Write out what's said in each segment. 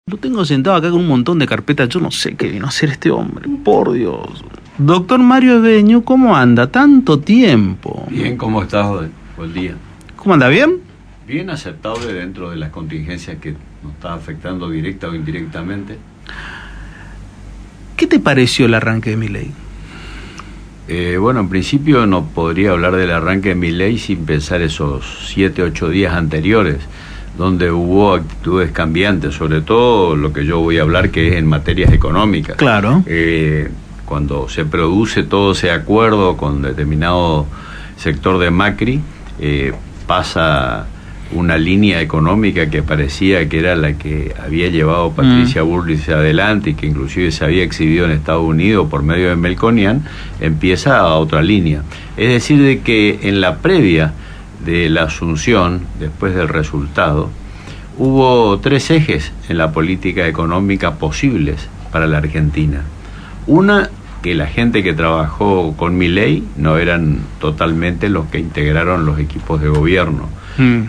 Lo tengo sentado acá con un montón de carpetas. Yo no sé qué vino a hacer este hombre, por Dios. Doctor Mario Ebeño, ¿cómo anda? Tanto tiempo. Bien, ¿cómo estás el día? ¿Cómo anda? ¿Bien? Bien aceptable dentro de las contingencias que nos está afectando directa o indirectamente. ¿Qué te pareció el arranque de Milei? Bueno, en principio no podría hablar del arranque de Milei sin pensar esos 7, 8 días anteriores, donde hubo actitudes cambiantes, sobre todo lo que yo voy a hablar, que es en materias económicas. Claro. Cuando se produce todo ese acuerdo con determinado sector de Macri, pasa una línea económica que parecía que era la que había llevado Patricia Bullrich adelante y que inclusive se había exhibido en Estados Unidos por medio de Melconian, empieza a otra línea. Es decir, de que en la previa de la asunción, después del resultado, hubo 3 ejes en la política económica posibles para la Argentina. Una, que la gente que trabajó con Milei no eran totalmente los que integraron los equipos de gobierno.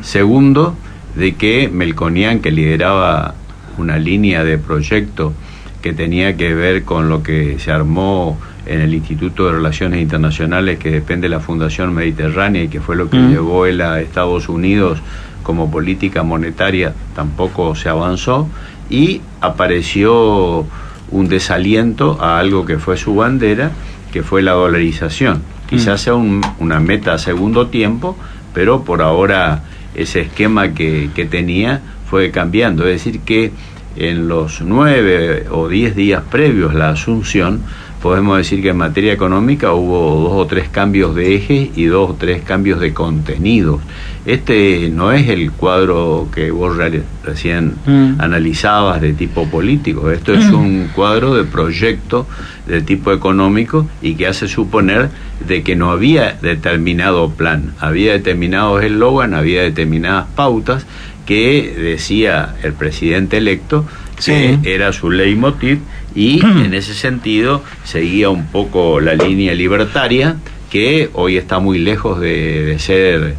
Segundo, de que Melconian, que lideraba una línea de proyecto que tenía que ver con lo que se armó en el Instituto de Relaciones Internacionales, que depende de la Fundación Mediterránea y que fue lo que llevó él a Estados Unidos como política monetaria, tampoco se avanzó, y apareció un desaliento a algo que fue su bandera, que fue la dolarización. Quizás sea una meta a segundo tiempo, pero por ahora ese esquema que tenía fue cambiando. Es decir que en los 9 o 10 días previos a la asunción, podemos decir que en materia económica hubo 2 o 3 cambios de eje y 2 o 3 cambios de contenidos. Este no es el cuadro que vos recién analizabas de tipo político. Esto es un cuadro de proyecto de tipo económico y que hace suponer de que no había determinado plan, había determinados eslogan, había determinadas pautas que decía el presidente electo que era su leitmotiv, y en ese sentido seguía un poco la línea libertaria, que hoy está muy lejos de ser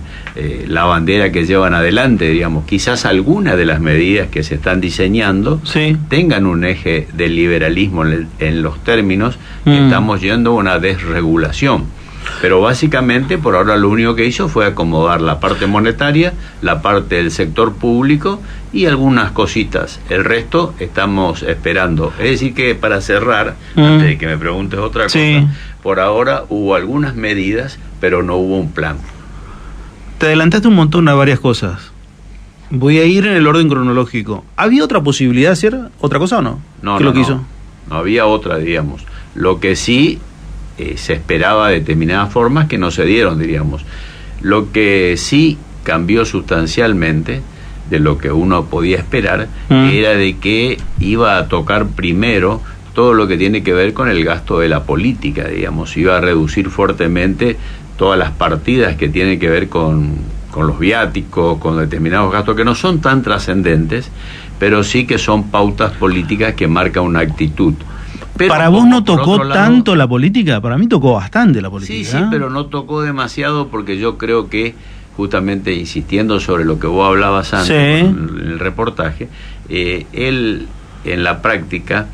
la bandera que llevan adelante, digamos. Quizás algunas de las medidas que se están diseñando tengan un eje de liberalismo en los términos que estamos yendo a una desregulación. Pero básicamente por ahora lo único que hizo fue acomodar la parte monetaria, la parte del sector público y algunas cositas. El resto estamos esperando. Es decir que, para cerrar, antes de que me preguntes otra cosa, por ahora hubo algunas medidas, pero no hubo un plan. Te adelantaste un montón a varias cosas. Voy a ir en el orden cronológico. ¿Había otra posibilidad de hacer otra cosa o no? No, ¿Qué no, lo que hizo? No había otra, digamos. Lo que sí se esperaba de determinadas formas que no se dieron, diríamos. Lo que sí cambió sustancialmente de lo que uno podía esperar era de que iba a tocar primero todo lo que tiene que ver con el gasto de la política, digamos. Iba a reducir fuertemente todas las partidas que tienen que ver con los viáticos, con determinados gastos que no son tan trascendentes, pero sí que son pautas políticas que marcan una actitud. Pero ¿para vos no tocó tanto la política? Para mí tocó bastante la política. Sí, pero no tocó demasiado, porque yo creo que, justamente insistiendo sobre lo que vos hablabas antes en el reportaje, él en la práctica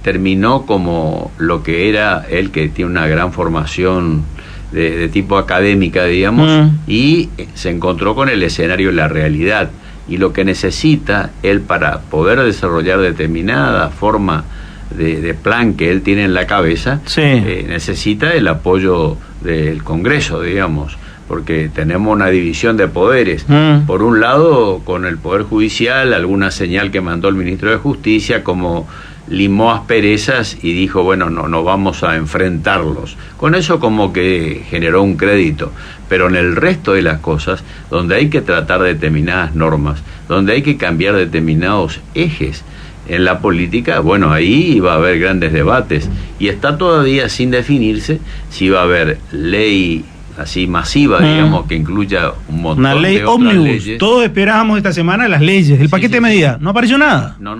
terminó como lo que era él, que tiene una gran formación de tipo académica, digamos, y se encontró con el escenario de la realidad. Y lo que necesita él para poder desarrollar determinada forma de plan que él tiene en la cabeza, necesita el apoyo del Congreso, digamos, porque tenemos una división de poderes. Por un lado, con el Poder Judicial, alguna señal que mandó el Ministro de Justicia, como limó asperezas y dijo, bueno, no vamos a enfrentarlos. Con eso como que generó un crédito. Pero en el resto de las cosas, donde hay que tratar determinadas normas, donde hay que cambiar determinados ejes en la política, bueno, ahí va a haber grandes debates, y está todavía sin definirse si va a haber ley así masiva, digamos, que incluya un montón una ley de otras ómnibus. Leyes. Todos esperábamos esta semana las leyes, el paquete de medidas. No apareció nada. No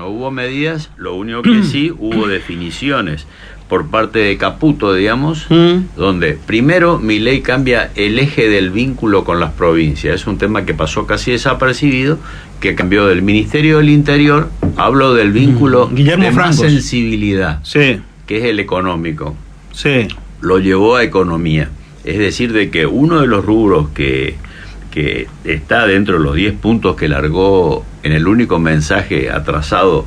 hubo medidas. Lo único que sí hubo definiciones por parte de Caputo, digamos, donde primero Milei cambia el eje del vínculo con las provincias. Es un tema que pasó casi desapercibido, que cambió del Ministerio del Interior, hablo del vínculo de más sensibilidad, sí, que es el económico. Sí. Lo llevó a economía. Es decir, de que uno de los rubros que está dentro de los 10 puntos que largó en el único mensaje atrasado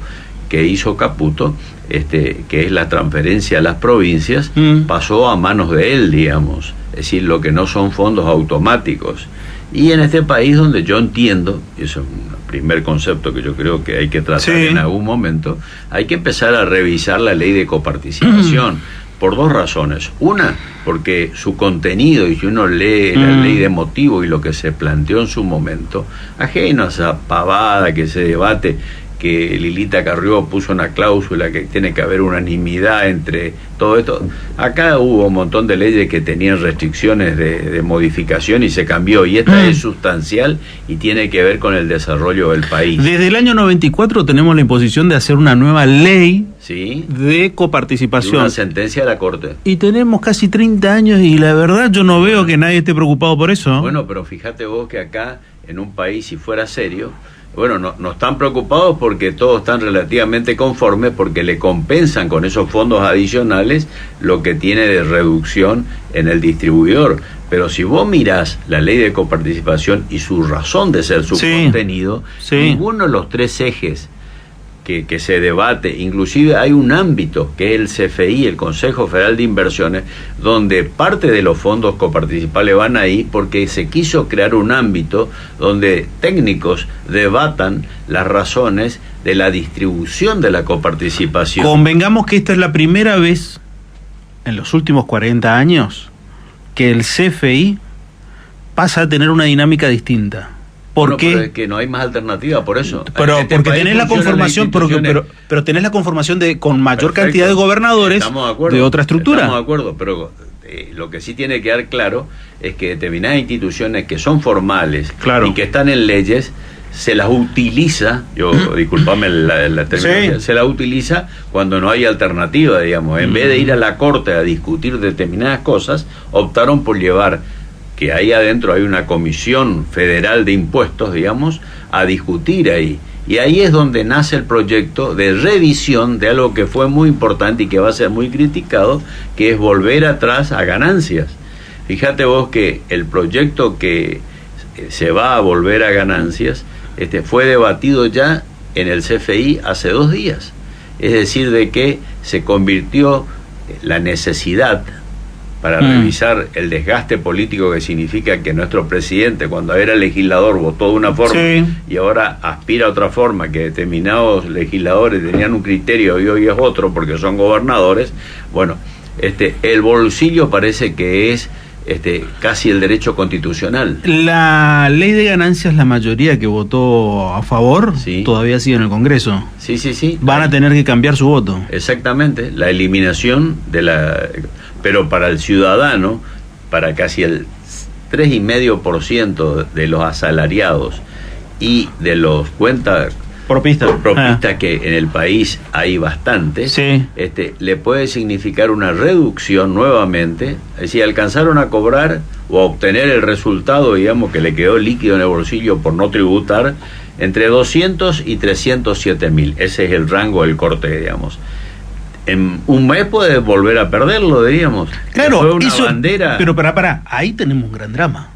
que hizo Caputo, que es la transferencia a las provincias, pasó a manos de él, digamos. Es decir, lo que no son fondos automáticos. Y en este país donde yo entiendo, y eso es un primer concepto que yo creo que hay que tratar en algún momento, hay que empezar a revisar la ley de coparticipación. Por dos razones. Una, porque su contenido, y si uno lee la ley de motivo y lo que se planteó en su momento, ajeno a esa pavada que se debate, que Lilita Carrió puso una cláusula que tiene que haber unanimidad entre todo esto. Acá hubo un montón de leyes que tenían restricciones de modificación y se cambió, y esta es sustancial y tiene que ver con el desarrollo del país. Desde el año 94 tenemos la imposición de hacer una nueva ley de coparticipación. Una sentencia de la Corte. Y tenemos casi 30 años y la verdad yo no veo que nadie esté preocupado por eso. Bueno, pero fíjate vos que acá, en un país, si fuera serio, bueno, no están preocupados porque todos están relativamente conformes, porque le compensan con esos fondos adicionales lo que tiene de reducción en el distribuidor. Pero si vos mirás la ley de coparticipación y su razón de ser, su contenido, ninguno de los tres ejes que se debate, inclusive hay un ámbito que es el CFI, el Consejo Federal de Inversiones, donde parte de los fondos coparticipales van ahí porque se quiso crear un ámbito donde técnicos debatan las razones de la distribución de la coparticipación. Convengamos que esta es la primera vez en los últimos 40 años que el CFI pasa a tener una dinámica distinta. Porque pero es que no hay más alternativa, por eso. Pero porque tenés la conformación, pero tenés la conformación con mayor cantidad de gobernadores de otra estructura. Estamos de acuerdo, pero lo que sí tiene que quedar claro es que determinadas instituciones que son formales y que están en leyes, se las utiliza, disculpame la terminología, se las utiliza cuando no hay alternativa, digamos. En vez de ir a la Corte a discutir determinadas cosas, optaron por llevar, que ahí adentro hay una comisión federal de impuestos, digamos, a discutir ahí. Y ahí es donde nace el proyecto de revisión de algo que fue muy importante y que va a ser muy criticado, que es volver atrás a ganancias. Fíjate vos que el proyecto que se va a volver a ganancias fue debatido ya en el CFI hace 2 días. Es decir, de que se convirtió la necesidad para revisar el desgaste político que significa que nuestro presidente, cuando era legislador, votó de una forma y ahora aspira a otra forma, que determinados legisladores tenían un criterio y hoy es otro porque son gobernadores. Bueno, el bolsillo parece que es casi el derecho constitucional. La ley de ganancias, la mayoría que votó a favor, todavía sigue en el Congreso. Sí. Van a tener que cambiar su voto. Exactamente, la eliminación de la... Pero para el ciudadano, para casi el 3,5% de los asalariados y de los propistas que en el país hay bastantes, le puede significar una reducción nuevamente. Es decir, alcanzaron a cobrar o a obtener el resultado, digamos, que le quedó líquido en el bolsillo por no tributar, entre 200 y 307.000. Ese es el rango del corte, digamos. En un mes puede volver a perderlo, diríamos. Claro, fue una bandera. Pero ahí tenemos un gran drama.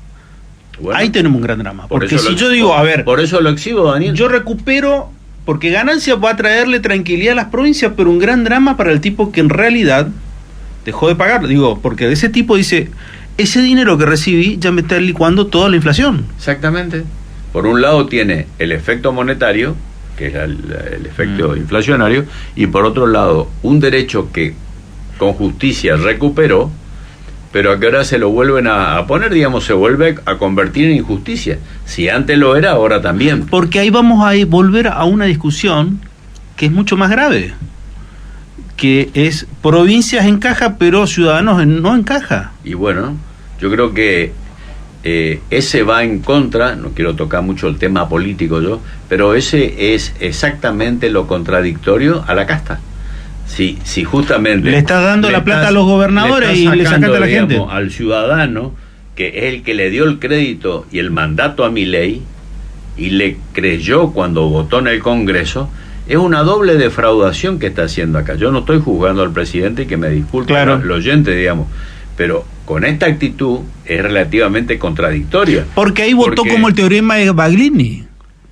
Bueno, ahí tenemos un gran drama. Porque si yo digo, por eso lo exhibo, Daniel. Yo recupero, porque ganancia va a traerle tranquilidad a las provincias, pero un gran drama para el tipo que en realidad dejó de pagar. Digo, porque ese tipo dice, ese dinero que recibí ya me está licuando toda la inflación. Exactamente. Por un lado tiene el efecto monetario, que es el efecto inflacionario, y por otro lado, un derecho que con justicia recuperó, pero a que ahora se lo vuelven a poner, digamos, se vuelve a convertir en injusticia. Si antes lo era, ahora también. Porque ahí vamos a volver a una discusión que es mucho más grave, que es provincias en caja, pero ciudadanos no en caja. Y bueno, yo creo que ese va en contra, no quiero tocar mucho el tema político yo, pero ese es exactamente lo contradictorio a la casta. Si justamente le estás dando la plata a los gobernadores y le sacaste a la gente al ciudadano, que es el que le dio el crédito y el mandato a Milei y le creyó cuando votó en el Congreso, es una doble defraudación que está haciendo acá. Yo no estoy juzgando al presidente, y que me disculpe el oyente, digamos, pero con esta actitud es relativamente contradictoria. Porque ahí votó como el teorema de Baglini.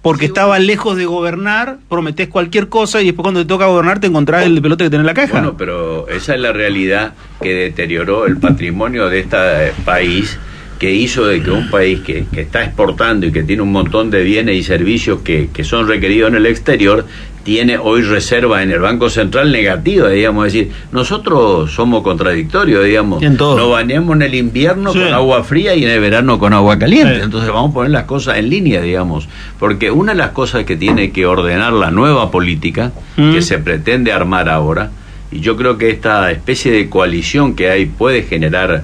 Porque estaba lejos de gobernar, prometés cualquier cosa y después cuando te toca gobernar te encontrás el de pelota que tenés en la caja. Bueno, pero esa es la realidad que deterioró el patrimonio de este país, que hizo de que un país que está exportando y que tiene un montón de bienes y servicios que son requeridos en el exterior, tiene hoy reservas en el Banco Central negativas, digamos. Es decir, nosotros somos contradictorios, digamos. Nos bañamos en el invierno con agua fría y en el verano con agua caliente. Entonces vamos a poner las cosas en línea, digamos. Porque una de las cosas que tiene que ordenar la nueva política que se pretende armar ahora, y yo creo que esta especie de coalición que hay puede generar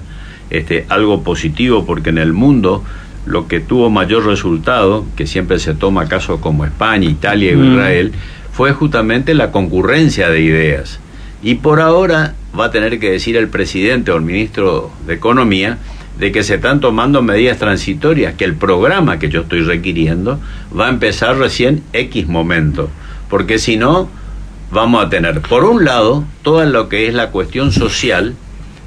algo positivo, porque en el mundo lo que tuvo mayor resultado, que siempre se toma casos como España, Italia y Israel, fue justamente la concurrencia de ideas. Y por ahora va a tener que decir el presidente o el ministro de Economía de que se están tomando medidas transitorias, que el programa que yo estoy requiriendo va a empezar recién X momento, porque si no vamos a tener, por un lado, todo lo que es la cuestión social,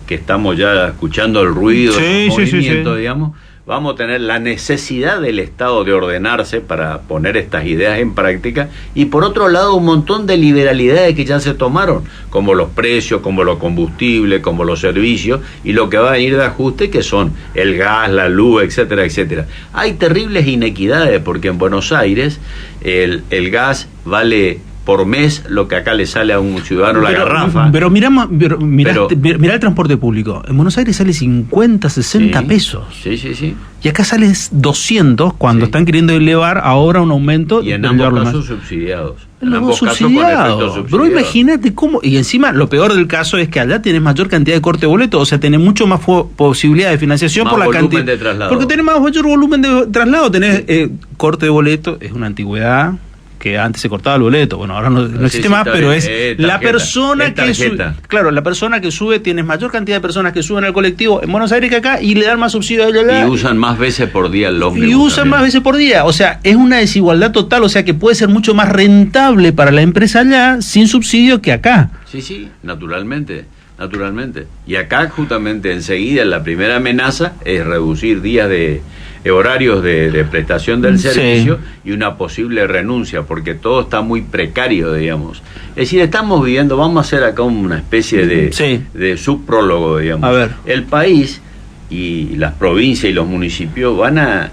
que estamos ya escuchando el ruido, el movimiento, digamos. Vamos a tener la necesidad del Estado de ordenarse para poner estas ideas en práctica, y por otro lado un montón de liberalidades que ya se tomaron, como los precios, como los combustibles, como los servicios, y lo que va a venir de ajuste, que son el gas, la luz, etcétera, etcétera. Hay terribles inequidades, porque en Buenos Aires el gas vale por mes lo que acá le sale a un ciudadano la garrafa. Pero mirá el transporte público. En Buenos Aires sale 50, 60 pesos. Sí. Y acá sale 200 cuando están queriendo elevar ahora un aumento. Y en ambos casos subsidiados. En ambos casos subsidiados. Pero imagínate cómo. Y encima, lo peor del caso es que allá tenés mayor cantidad de corte de boleto, o sea, tenés mucho más posibilidad de financiación por la cantidad de traslado. Porque tenés mayor volumen de traslado. Tenés corte de boleto, es una antigüedad. Que antes se cortaba el boleto, bueno, ahora no existe más, pero es tarjeta, la persona que sube. Claro, la persona que sube, tienes mayor cantidad de personas que suben al colectivo en Buenos Aires que acá, y le dan más subsidio y usan más veces por día el ómnibus. Y usan más veces por día, o sea, es una desigualdad total, o sea que puede ser mucho más rentable para la empresa allá sin subsidio que acá. Sí, naturalmente. Y acá justamente enseguida la primera amenaza es reducir días de horarios de prestación del servicio y una posible renuncia, porque todo está muy precario, digamos. Es decir, estamos viviendo, vamos a hacer acá una especie de subprólogo, digamos. A ver. El país y las provincias y los municipios van a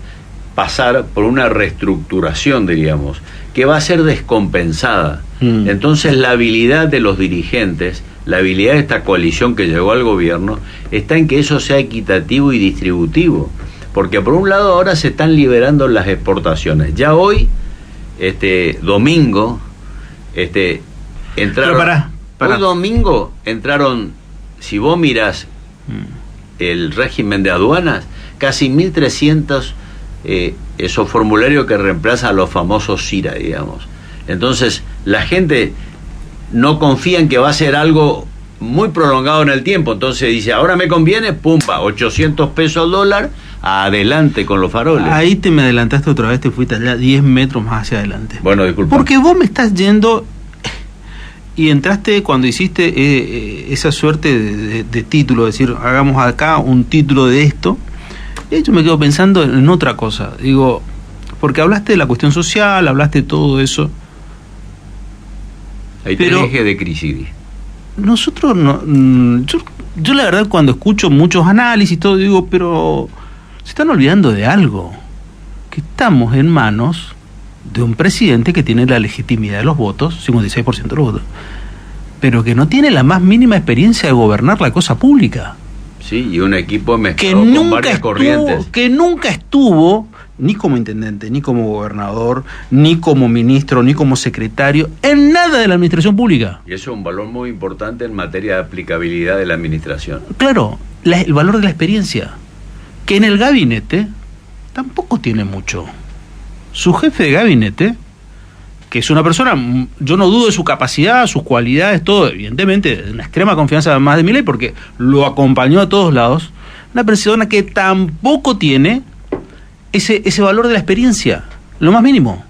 pasar por una reestructuración, diríamos, que va a ser descompensada. Entonces la habilidad de los dirigentes, la habilidad de esta coalición que llegó al gobierno, está en que eso sea equitativo y distributivo. Porque por un lado ahora se están liberando las exportaciones. Ya hoy, domingo, entraron. Hoy domingo entraron, si vos mirás el régimen de aduanas, casi 1.300 esos formularios que reemplazan a los famosos CIRA, digamos. Entonces, la gente no confía en que va a ser algo muy prolongado en el tiempo. Entonces dice, ahora me conviene, pumpa, 800 pesos al dólar, adelante con los faroles. Ahí me adelantaste otra vez, te fuiste allá 10 metros más hacia adelante. Bueno, disculpa. Porque vos me estás yendo y entraste cuando hiciste esa suerte de título, decir, hagamos acá un título de esto. Y yo me quedo pensando en otra cosa. Digo, porque hablaste de la cuestión social, hablaste de todo eso. Ahí tenés eje de crisis. Nosotros no, yo la verdad cuando escucho muchos análisis y todo digo, pero se están olvidando de algo, que estamos en manos de un presidente que tiene la legitimidad de los votos, 56% de los votos, pero que no tiene la más mínima experiencia de gobernar la cosa pública. Sí, y un equipo mezclado con varias corrientes. Que nunca estuvo ni como intendente, ni como gobernador, ni como ministro, ni como secretario, en nada de la administración pública. Y eso es un valor muy importante en materia de aplicabilidad de la administración. Claro, el valor de la experiencia, que en el gabinete tampoco tiene mucho. Su jefe de gabinete que es una persona, yo no dudo de su capacidad, sus cualidades, todo, evidentemente, de una extrema confianza más de Milei, porque lo acompañó a todos lados, una persona que tampoco tiene ese valor de la experiencia, lo más mínimo.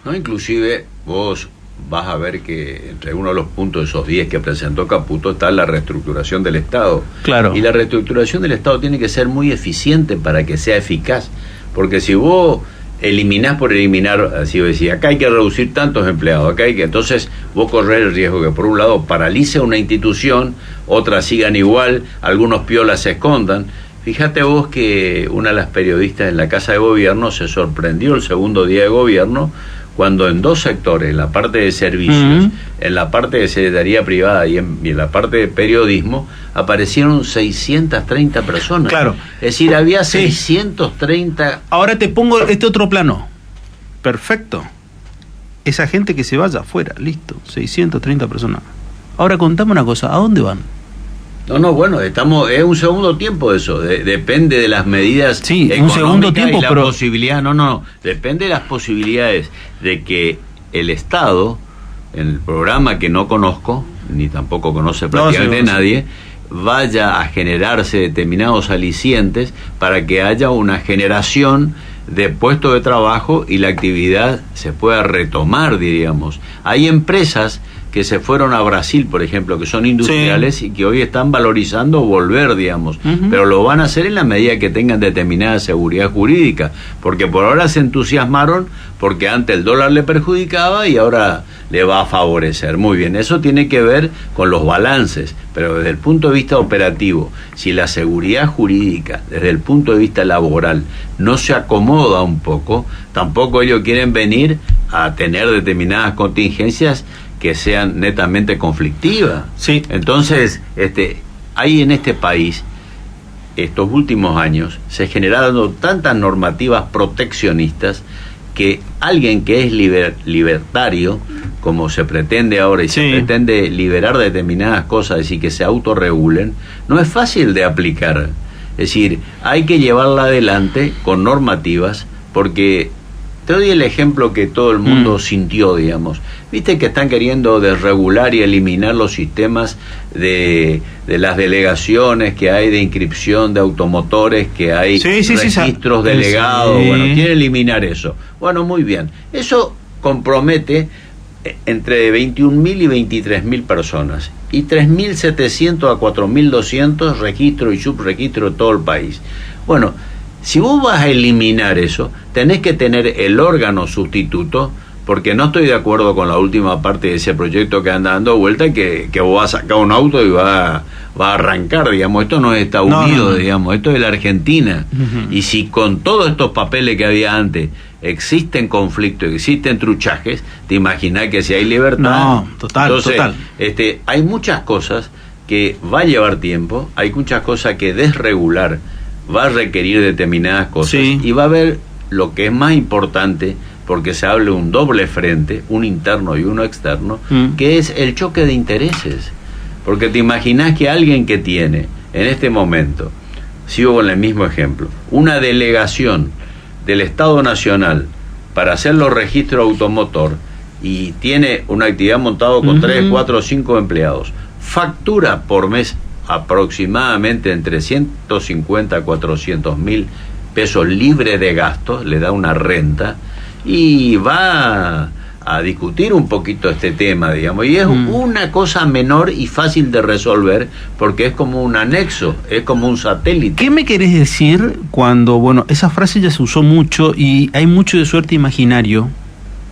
No, inclusive vos vas a ver que entre uno de los puntos de esos 10 que presentó Caputo está la reestructuración del Estado. Claro. Y la reestructuración del Estado tiene que ser muy eficiente para que sea eficaz, porque si vos eliminás por eliminar, así decía, acá hay que reducir tantos empleados, acá hay que, entonces vos corres el riesgo que por un lado paralice una institución, otras sigan igual, algunos piolas se escondan. Fíjate vos que una de las periodistas en la Casa de Gobierno se sorprendió el segundo día de gobierno cuando en dos sectores, en la parte de servicios, en la parte de secretaría privada y en la parte de periodismo, aparecieron 630 personas. Claro. Es decir, había 630... Ahora te pongo este otro plano. Perfecto. Esa gente que se vaya afuera, listo, 630 personas. Ahora contame una cosa, ¿a dónde van? No, bueno, es un segundo tiempo de eso, depende de las medidas un segundo tiempo, y la pero posibilidad, depende de las posibilidades de que el Estado, en el programa que no conozco, ni tampoco conoce prácticamente nadie, vaya a generarse determinados alicientes para que haya una generación de puestos de trabajo y la actividad se pueda retomar, diríamos. Hay empresas que se fueron a Brasil, por ejemplo, que son industriales y que hoy están valorizando volver, digamos, pero lo van a hacer en la medida que tengan determinada seguridad jurídica, porque por ahora se entusiasmaron porque antes el dólar le perjudicaba y ahora le va a favorecer. Muy bien, eso tiene que ver con los balances, pero desde el punto de vista operativo, si la seguridad jurídica, desde el punto de vista laboral, no se acomoda un poco, tampoco ellos quieren venir a tener determinadas contingencias que sean netamente conflictivas. Sí. Entonces, hay en este país, estos últimos años, se generaron tantas normativas proteccionistas que alguien que es libertario, como se pretende ahora, y se pretende liberar determinadas cosas, es decir, que se autorregulen, no es fácil de aplicar. Es decir, hay que llevarla adelante con normativas, porque te doy el ejemplo que todo el mundo sintió, digamos. Viste que están queriendo desregular y eliminar los sistemas de las delegaciones que hay de inscripción de automotores, que hay registros delegados. Bueno, quieren eliminar eso. Bueno, muy bien. Eso compromete entre 21.000 y 23.000 personas y 3.700 a 4.200 registros y subregistros de todo el país. Bueno, si vos vas a eliminar eso, tenés que tener el órgano sustituto, porque no estoy de acuerdo con la última parte de ese proyecto que anda dando vuelta, que vos vas a sacar un auto y va a arrancar, digamos. Esto no es Estados Unidos, digamos, esto es la Argentina. Y si con todos estos papeles que había antes existen conflictos, existen truchajes, te imaginás que si hay libertad... No, total. Hay muchas cosas que va a llevar tiempo, hay muchas cosas que desregular va a requerir determinadas cosas, y va a haber lo que es más importante, porque se habla de un doble frente, un interno y uno externo, que es el choque de intereses. Porque te imaginas que alguien que tiene en este momento, sigo con el mismo ejemplo, una delegación del Estado Nacional para hacer los registros automotor y tiene una actividad montada con 3, 4 o 5 empleados, factura por mes aproximadamente entre 150 a 400 mil pesos libres de gastos, le da una renta y va a discutir un poquito este tema, digamos, y es una cosa menor y fácil de resolver porque es como un anexo, es como un satélite. ¿Qué me querés decir cuando, bueno, esa frase ya se usó mucho y hay mucho de suerte imaginario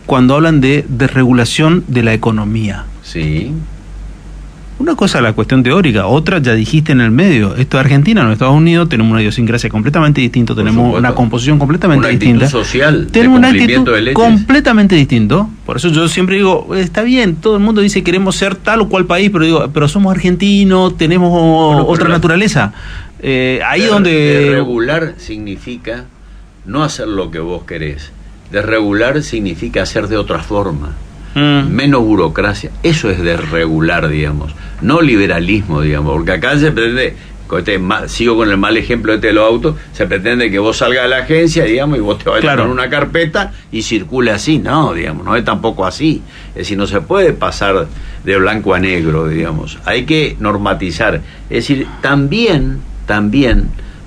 cuando hablan de desregulación de la economía? Sí. Una cosa es la cuestión teórica, otra ya dijiste en el medio. Esto es Argentina, en Estados Unidos tenemos una idiosincrasia completamente distinta, tenemos una composición completamente distinta. Una actitud social, tenemos una actitud de leyes completamente distinto. Por eso yo siempre digo, está bien, todo el mundo dice queremos ser tal o cual país, pero somos argentinos, tenemos otra naturaleza. Ahí donde... Desregular significa no hacer lo que vos querés. Desregular significa hacer de otra forma. Menos burocracia, eso es desregular, digamos, no liberalismo, digamos, porque acá se pretende sigo con el mal ejemplo de los autos, se pretende que vos salgas de la agencia, digamos, y vos te vayas con una carpeta y circule así. No, digamos, no es tampoco así. Es decir, no se puede pasar de blanco a negro, digamos. Hay que normatizar. Es decir, también,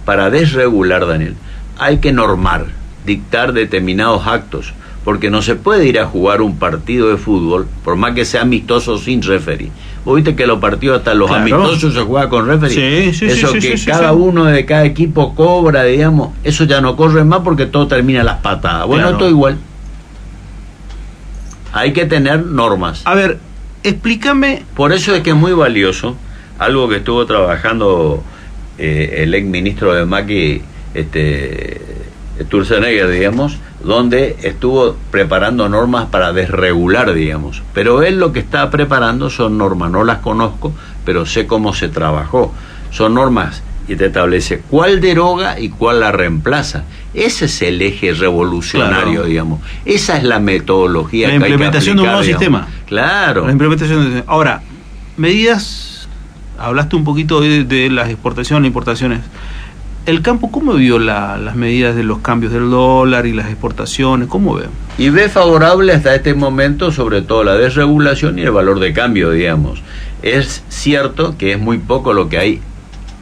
para desregular, Daniel, hay que normar, dictar determinados actos, porque no se puede ir a jugar un partido de fútbol, por más que sea amistoso, sin referee. ¿Vos viste que los partidos, hasta los amistosos, se juega con referee? Sí, eso que cada uno de cada equipo cobra, digamos, eso ya no corre más porque todo termina a las patadas. Bueno, todo igual. Hay que tener normas. A ver, explícame. Por eso es que es muy valioso, algo que estuvo trabajando el ex ministro de Macri, Sturzenegger, digamos, donde estuvo preparando normas para desregular, digamos. Pero él lo que está preparando son normas, no las conozco, pero sé cómo se trabajó. Son normas y te establece cuál deroga y cuál la reemplaza. Ese es el eje revolucionario, digamos. Esa es la metodología que hay que aplicar. La implementación de un nuevo sistema. Claro. La implementación ahora, medidas, hablaste un poquito de las exportaciones e importaciones. ¿El campo cómo vio las medidas de los cambios del dólar y las exportaciones? ¿Cómo ve? Y ve favorable hasta este momento, sobre todo la desregulación y el valor de cambio, digamos. Es cierto que es muy poco lo que hay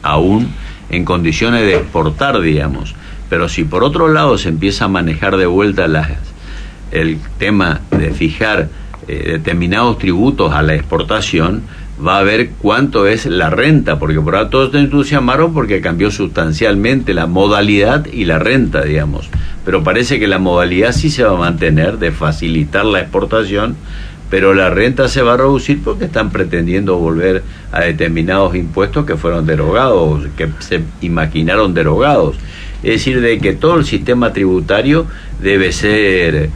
aún en condiciones de exportar, digamos. Pero si por otro lado se empieza a manejar de vuelta el tema de fijar determinados tributos a la exportación, va a ver cuánto es la renta, porque por ahora todos se entusiasmaron porque cambió sustancialmente la modalidad y la renta, digamos. Pero parece que la modalidad sí se va a mantener, de facilitar la exportación, pero la renta se va a reducir porque están pretendiendo volver a determinados impuestos que fueron derogados, que se imaginaron derogados. Es decir, de que todo el sistema tributario debe ser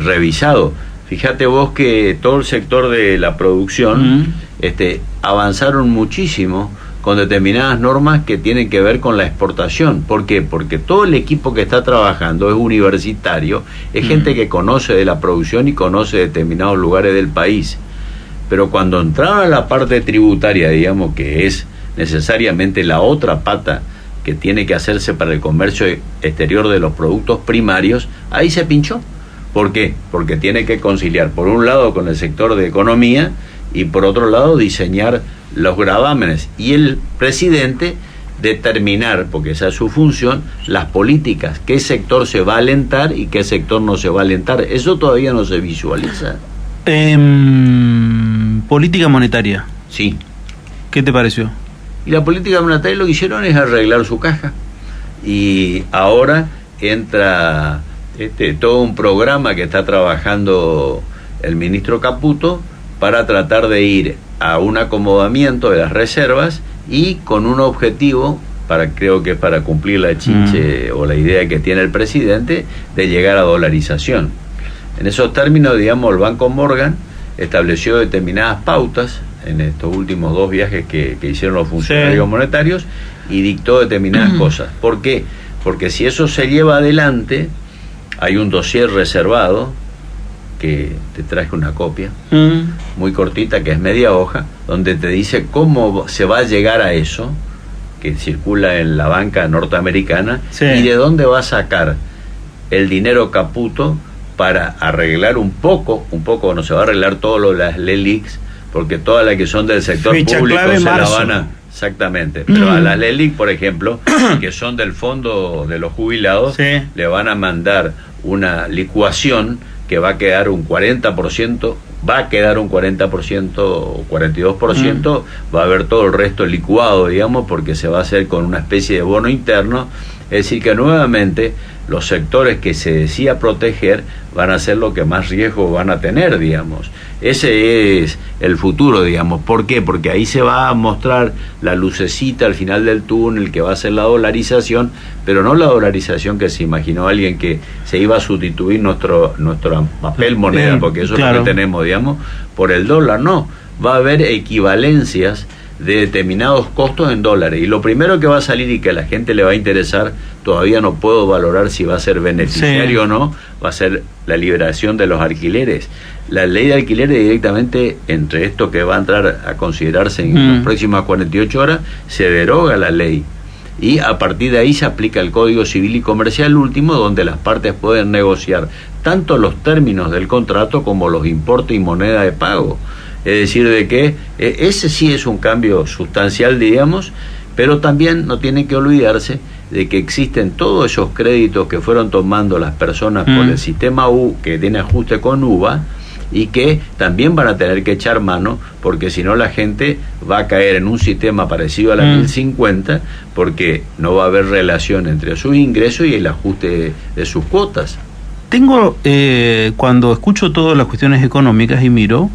revisado. Fíjate vos que todo el sector de la producción avanzaron muchísimo con determinadas normas que tienen que ver con la exportación. ¿Por qué? Porque todo el equipo que está trabajando es universitario, es gente que conoce de la producción y conoce determinados lugares del país. Pero cuando entraron a la parte tributaria, digamos, que es necesariamente la otra pata que tiene que hacerse para el comercio exterior de los productos primarios, ahí se pinchó. ¿Por qué? Porque tiene que conciliar, por un lado, con el sector de economía y por otro lado, diseñar los gravámenes. Y el presidente determinar, porque esa es su función, las políticas, qué sector se va a alentar y qué sector no se va a alentar. Eso todavía no se visualiza. Política monetaria. Sí. ¿Qué te pareció? Y la política monetaria lo que hicieron es arreglar su caja. Y ahora entra todo un programa que está trabajando el ministro Caputo para tratar de ir a un acomodamiento de las reservas y con un objetivo, creo que es para cumplir la chinche o la idea que tiene el presidente, de llegar a dolarización. En esos términos, digamos, el Banco Morgan estableció determinadas pautas en estos últimos 2 viajes que hicieron los funcionarios monetarios y dictó determinadas cosas. ¿Por qué? Porque si eso se lleva adelante, hay un dossier reservado, que te traje una copia, muy cortita, que es media hoja, donde te dice cómo se va a llegar a eso, que circula en la banca norteamericana, y de dónde va a sacar el dinero Caputo para arreglar un poco, no se va a arreglar todo lo de las LELIQs, porque todas las que son del sector público se la van a... Exactamente, pero a las LELIQ, por ejemplo, que son del fondo de los jubilados, le van a mandar una licuación que va a quedar un 40%, o 42%, va a haber todo el resto licuado, digamos, porque se va a hacer con una especie de bono interno. Es decir, que nuevamente los sectores que se decía proteger van a ser los que más riesgo van a tener, digamos. Ese es el futuro, digamos. ¿Por qué? Porque ahí se va a mostrar la lucecita al final del túnel, que va a ser la dolarización, pero no la dolarización que se imaginó alguien, que se iba a sustituir nuestro papel moneda, porque eso es lo que tenemos, digamos, por el dólar. No, va a haber equivalencias de determinados costos en dólares. Y lo primero que va a salir y que a la gente le va a interesar, todavía no puedo valorar si va a ser beneficiario o no, va a ser la liberación de los alquileres. La ley de alquileres directamente, entre esto que va a entrar a considerarse en las próximas 48 horas, se deroga la ley. Y a partir de ahí se aplica el Código Civil y Comercial último, donde las partes pueden negociar tanto los términos del contrato como los importes y moneda de pago. Es decir, de que ese sí es un cambio sustancial, digamos, pero también no tiene que olvidarse de que existen todos esos créditos que fueron tomando las personas por el sistema U, que tiene ajuste con UVA, y que también van a tener que echar mano, porque si no la gente va a caer en un sistema parecido a la 1050, porque no va a haber relación entre sus ingresos y el ajuste de sus cuotas. Tengo, cuando escucho todas las cuestiones económicas y miro,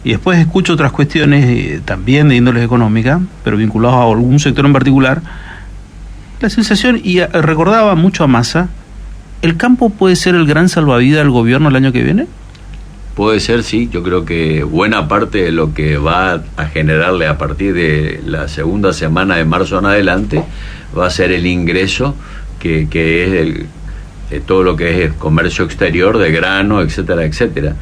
y después escucho otras cuestiones también de índole económica, pero vinculadas a algún sector en particular, la sensación, y recordaba mucho a Massa, ¿el campo puede ser el gran salvavidas del gobierno el año que viene? Puede ser, sí. Yo creo que buena parte de lo que va a generarle a partir de la segunda semana de marzo en adelante va a ser el ingreso que es todo lo que es el comercio exterior de grano, etcétera, etcétera.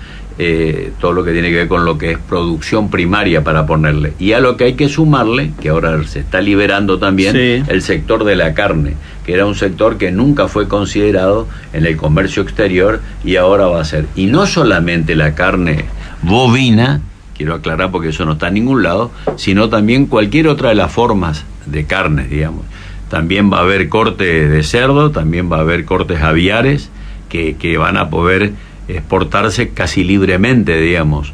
Todo lo que tiene que ver con lo que es producción primaria, para ponerle. Y a lo que hay que sumarle, que ahora se está liberando también, el sector de la carne, que era un sector que nunca fue considerado en el comercio exterior y ahora va a ser. Y no solamente la carne bovina, quiero aclarar porque eso no está en ningún lado, sino también cualquier otra de las formas de carne, digamos. También va a haber corte de cerdo, también va a haber cortes aviares que van a poder exportarse casi libremente, digamos.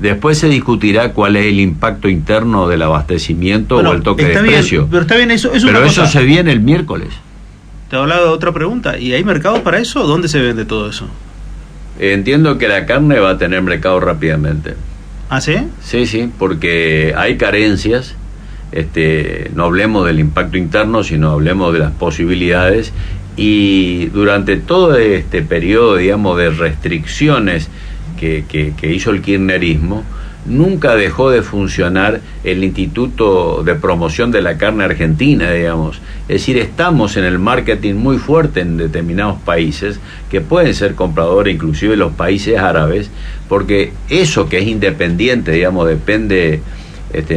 Después se discutirá cuál es el impacto interno del abastecimiento o el toque de precio. Pero está bien, eso se viene el miércoles. Te hablaba de otra pregunta. ¿Y hay mercados para eso? ¿Dónde se vende todo eso? Entiendo que la carne va a tener mercado rápidamente. ¿Ah, sí? Sí, porque hay carencias. No hablemos del impacto interno, sino hablemos de las posibilidades. Y durante todo este periodo, digamos, de restricciones que hizo el kirchnerismo, nunca dejó de funcionar el Instituto de Promoción de la Carne Argentina, digamos. Es decir, estamos en el marketing muy fuerte en determinados países, que pueden ser compradores, inclusive los países árabes, porque eso que es independiente, digamos, depende...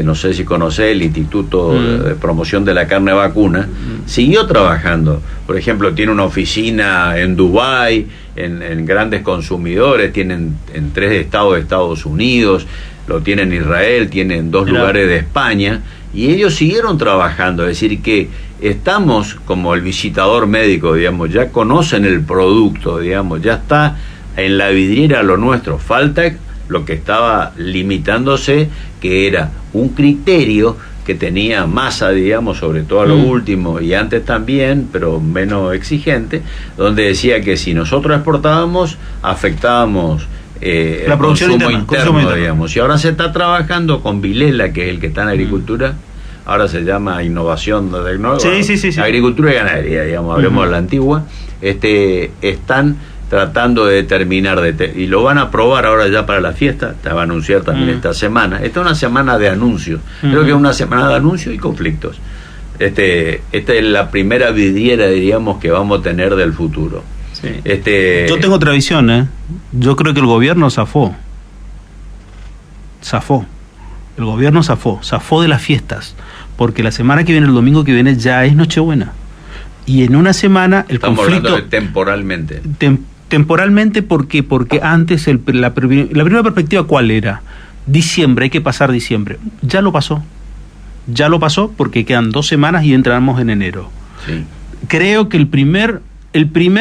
no sé si conocés el Instituto de Promoción de la Carne Vacuna, siguió trabajando. Por ejemplo, tiene una oficina en Dubái, en grandes consumidores, tienen en 3 estados de Estados Unidos, lo tienen en Israel, tienen 2 lugares de España, y ellos siguieron trabajando. Es decir, que estamos como el visitador médico, digamos, ya conocen el producto, digamos, ya está en la vidriera lo nuestro. Falta lo que estaba limitándose, que era un criterio que tenía Massa, digamos, sobre todo a lo último, y antes también, pero menos exigente, donde decía que si nosotros exportábamos, afectábamos la producción interno, digamos. Y ahora se está trabajando con Vilela, que es el que está en agricultura, ahora se llama Innovación de sí. Agricultura y Ganadería, digamos, hablemos de la antigua. Están tratando de determinar, y lo van a aprobar ahora ya para la fiesta, te va a anunciar también esta semana. Esta es una semana de anuncios, creo que es una semana de anuncios y conflictos. Esta es la primera vidriera, diríamos, que vamos a tener del futuro. Sí. Yo tengo otra visión, yo creo que el gobierno zafó. El gobierno zafó de las fiestas, porque la semana que viene, el domingo que viene, ya es Nochebuena. Y en una semana el Estamos conflicto... hablando de temporalmente. Temporalmente, porque antes la primera perspectiva, ¿cuál era? Diciembre, hay que pasar diciembre. Ya lo pasó porque quedan 2 semanas y entramos en enero. Sí. Creo que el primer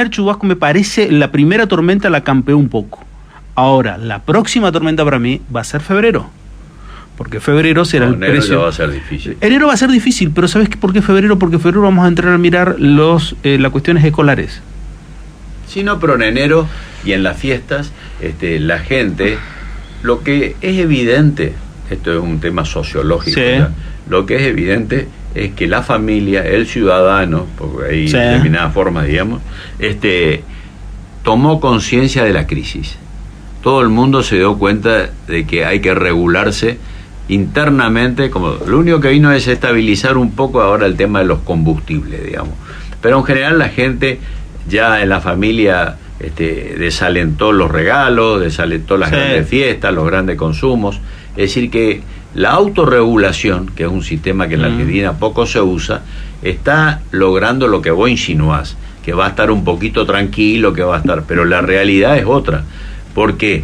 chubasco, me parece, la primera tormenta la campeó un poco. Ahora, la próxima tormenta para mí va a ser febrero. Porque febrero será el enero precio. Ya va a ser difícil. Enero va a ser difícil, pero ¿sabes por qué febrero? Porque en febrero vamos a entrar a mirar las cuestiones escolares. Sí, no, pero en enero y en las fiestas, la gente, lo que es evidente, esto es un tema sociológico, sí. Lo que es evidente es que la familia, el ciudadano, porque hay determinadas formas, digamos, tomó conciencia de la crisis. Todo el mundo se dio cuenta de que hay que regularse internamente, como lo único que vino es estabilizar un poco ahora el tema de los combustibles, digamos. Pero en general la gente ya en la familia desalentó los regalos, desalentó las grandes fiestas, los grandes consumos. Es decir que la autorregulación, que es un sistema que en la Argentina poco se usa, está logrando lo que vos insinuás, que va a estar un poquito tranquilo, que va a estar, pero la realidad es otra. ¿Por qué?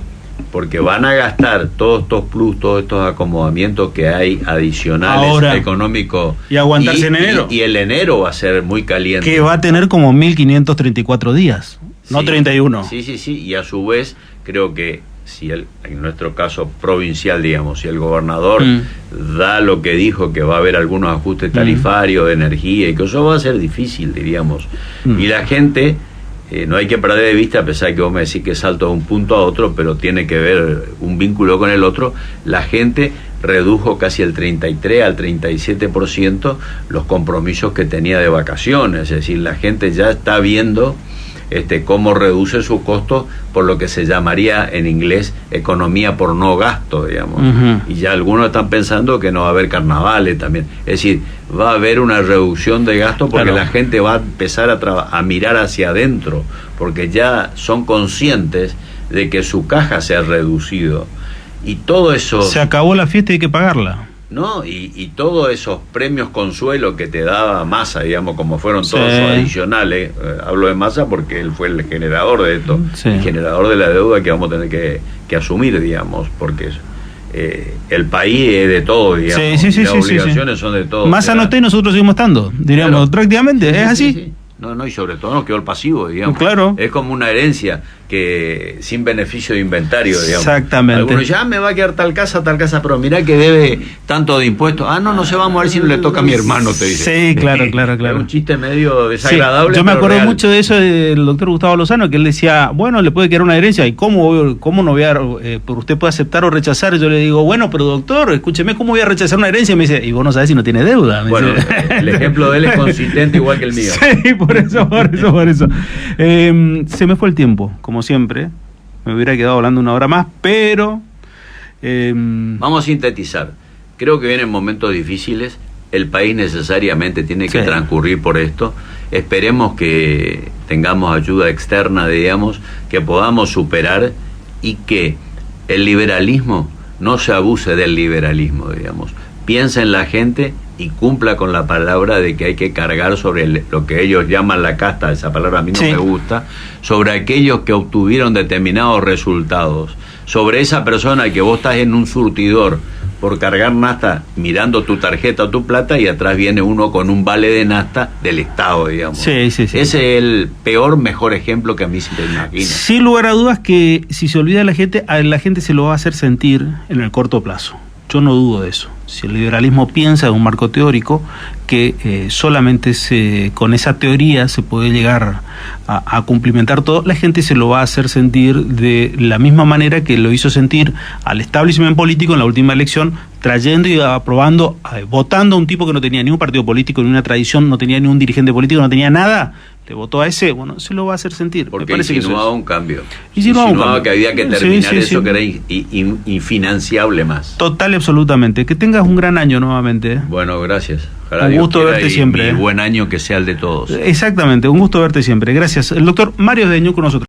Porque van a gastar todos estos plus, todos estos acomodamientos que hay adicionales ahora, económicos. Y aguantarse en enero. Y el enero va a ser muy caliente. Que va a tener como 1534 días, no 31. Sí, y a su vez creo que si en nuestro caso provincial, digamos, si el gobernador da lo que dijo, que va a haber algunos ajustes tarifarios de energía, y que eso va a ser difícil, diríamos. Y la gente, no hay que perder de vista, a pesar de que vos me decís que salto de un punto a otro, pero tiene que ver un vínculo con el otro, la gente redujo casi el 33 al 37% los compromisos que tenía de vacaciones. Es decir, la gente ya está viendo cómo reduce sus costos por lo que se llamaría en inglés economía por no gasto, digamos. Y ya algunos están pensando que no va a haber carnavales también. Es decir, va a haber una reducción de gasto porque la gente va a empezar a mirar hacia adentro, porque ya son conscientes de que su caja se ha reducido. Y todo eso... Se acabó la fiesta y hay que pagarla. ¿No? Y todos esos premios consuelo que te daba Massa, digamos, como fueron todos sus adicionales, hablo de Massa porque él fue el generador de esto, el generador de la deuda que vamos a tener que asumir, digamos, porque el país es de todo, digamos, y las obligaciones son de todo. Massa no está y nosotros seguimos estando, diríamos, prácticamente, ¿es así? Sí. No, y sobre todo nos quedó el pasivo, digamos. Claro. Es como una herencia que sin beneficio de inventario, digamos. Exactamente. Algunos ya me va a quedar tal casa, pero mirá que debe tanto de impuestos. No se va a mover si no le toca a mi hermano, te dice. Sí, claro. Es un chiste medio desagradable. Yo me acuerdo real. mucho de eso del doctor Gustavo Lozano, que él decía, bueno, le puede quedar una herencia, ¿y cómo no voy a, por usted puede aceptar o rechazar? Yo le digo, bueno, pero doctor, escúcheme, ¿cómo voy a rechazar una herencia? Y me dice, y vos no sabés si no tiene deuda. Bueno, el ejemplo de él es consistente igual que el mío. Sí, por eso. Se me fue el tiempo, como siempre. Me hubiera quedado hablando una hora más, pero... Vamos a sintetizar. Creo que vienen momentos difíciles. El país necesariamente tiene que transcurrir por esto. Esperemos que tengamos ayuda externa, digamos, que podamos superar y que el liberalismo no se abuse del liberalismo, digamos. Piensa en la gente y cumpla con la palabra de que hay que cargar sobre lo que ellos llaman la casta, esa palabra a mí no me gusta, sobre aquellos que obtuvieron determinados resultados, sobre esa persona que vos estás en un surtidor por cargar nafta mirando tu tarjeta o tu plata y atrás viene uno con un vale de nafta del Estado, digamos. Sí. Ese es el mejor ejemplo que a mí se me imagina. Sin lugar a dudas que si se olvida a la gente se lo va a hacer sentir en el corto plazo. Yo no dudo de eso. Si el liberalismo piensa en un marco teórico, que solamente con esa teoría se puede llegar a cumplimentar todo, la gente se lo va a hacer sentir de la misma manera que lo hizo sentir al establishment político en la última elección, trayendo y aprobando, votando a un tipo que no tenía ni un partido político, ni una tradición, no tenía ni un dirigente político, no tenía nada. Le votó a ese, bueno, se lo va a hacer sentir. Porque insinuaba un cambio. Insinuaba que había que terminar eso que era infinanciable más. Total y absolutamente. Que tengas un gran año nuevamente. Bueno, gracias. Ojalá un gusto verte siempre. Y buen año que sea el de todos. Exactamente, un gusto verte siempre. Gracias. El doctor Mario Deñú con nosotros.